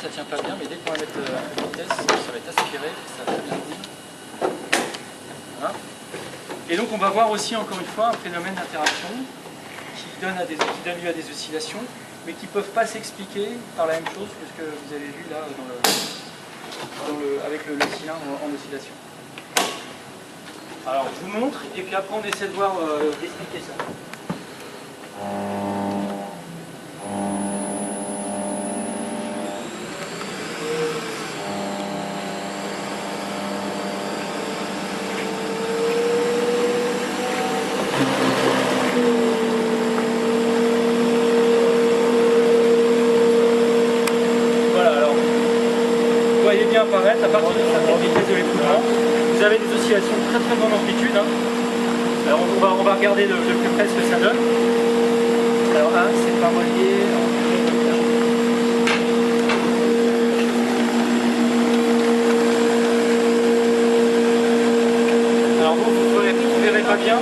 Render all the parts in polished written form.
ça tient pas bien, mais dès qu'on va mettre un peu de vitesse, ça va être aspiré, ça va être bien dit. Voilà. Et donc on va voir aussi encore une fois un phénomène d'interaction qui donne lieu à des oscillations, mais qui ne peuvent pas s'expliquer par la même chose que ce que vous avez vu là avec le cylindre en oscillation. Alors je vous montre, et puis après on essaie de voir d'expliquer ça. Apparaître à partir de certaines vitesses de l'écoulement. Vous avez des oscillations de très grande amplitude. Alors on va regarder de plus près ce que ça donne. Alors c'est pas relié. Alors vous ne verrez pas bien.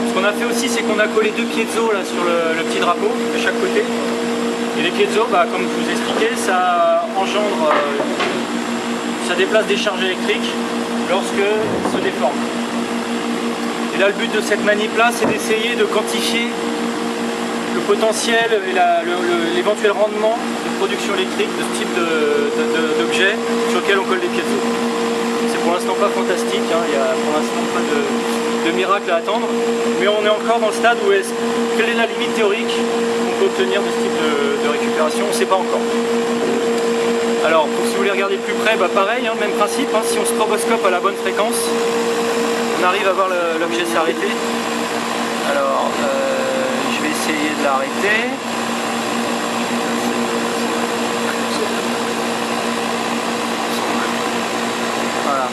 Ce qu'on a fait aussi, c'est qu'on a collé deux piezo là sur le petit drapeau de chaque côté. Et les piezo, comme je vous expliquais, ça engendre, ça déplace des charges électriques lorsque se déforme. Et là, le but de cette manip-là, c'est d'essayer de quantifier le potentiel et l'éventuel rendement de production électrique de ce type d'objet sur lequel on colle des piezo. C'est pour l'instant pas fantastique, hein, il n'y a pour l'instant pas de miracle à attendre, mais on est encore dans le stade où quelle est la limite théorique qu'on peut obtenir de ce type de récupération, on ne sait pas encore. Alors, si vous voulez regarder de plus près, pareil, hein, même principe, hein, si on stroboscope à la bonne fréquence, on arrive à voir l'objet s'arrêter. Alors, je vais essayer de l'arrêter. Voilà.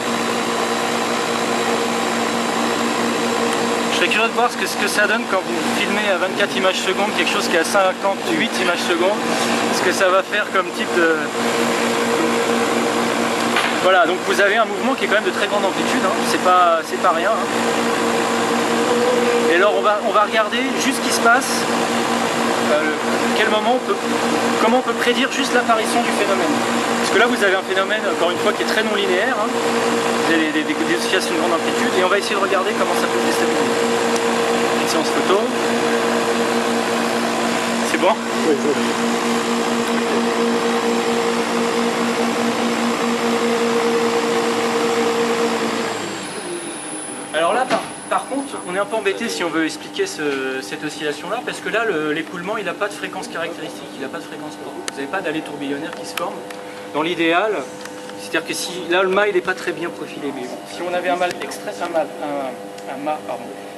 Je serais curieux de voir ce que ça donne quand vous filmez à 24 images secondes quelque chose qui est à 58 images secondes, ce que ça va faire comme type de... Voilà, donc vous avez un mouvement qui est quand même de très grande amplitude, hein. C'est pas rien. Hein. Et alors on va regarder juste ce qui se passe, comment on peut prédire juste l'apparition du phénomène. Parce que là vous avez un phénomène, encore une fois, qui est très non linéaire, hein. Vous avez des oscillations de grande amplitude, et on va essayer de regarder comment ça peut se déstabiliser. Une séance photo. C'est bon? Oui, oui. Alors là, par contre, on est un peu embêté si on veut expliquer cette oscillation-là, parce que là, l'écoulement, il n'a pas de fréquence caractéristique, il n'a pas de fréquence propre. Vous n'avez pas d'allée tourbillonnaire qui se forme. Dans l'idéal, c'est-à-dire que si là, le mât, il n'est pas très bien profilé, mais si on avait un mât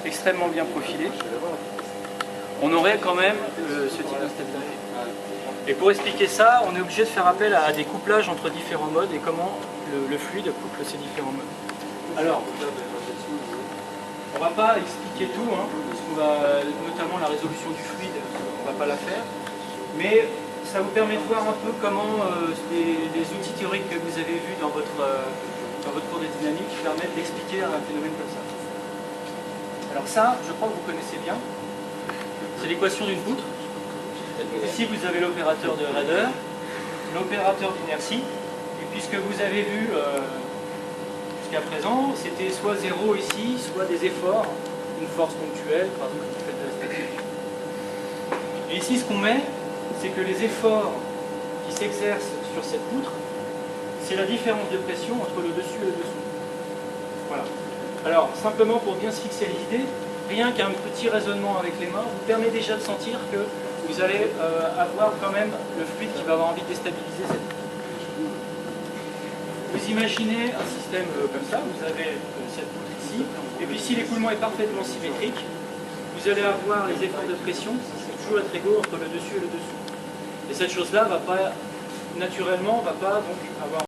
extrêmement bien profilé, on aurait quand même ce type d'instabilité. Et pour expliquer ça, on est obligé de faire appel à des couplages entre différents modes et comment le fluide couple ces différents modes. Alors, on ne va pas expliquer tout, hein, parce qu'on va, notamment la résolution du fluide, on ne va pas la faire, mais ça vous permet de voir un peu comment les outils théoriques que vous avez vus dans votre cours de dynamique permettent d'expliquer un phénomène comme ça. Alors ça, je crois que vous connaissez bien, c'est l'équation d'une poutre. Ici, vous avez l'opérateur de Rader, l'opérateur d'inertie, et puis ce que vous avez vu jusqu'à présent, c'était soit 0 ici, soit des efforts, une force ponctuelle, par exemple, quand vous faites de la statique. Et ici, ce qu'on met, c'est que les efforts qui s'exercent sur cette poutre, c'est la différence de pression entre le dessus et le dessous. Voilà. Alors, simplement pour bien se fixer l'idée, rien qu'un petit raisonnement avec les mains vous permet déjà de sentir que vous allez avoir quand même le fluide qui va avoir envie de déstabiliser cette poutre. Vous imaginez un système comme ça, vous avez cette poutre ici, et puis si l'écoulement est parfaitement symétrique, vous allez avoir les efforts de pression qui sont toujours être égaux entre le dessus et le dessous. Et cette chose-là va pas, naturellement, va pas donc avoir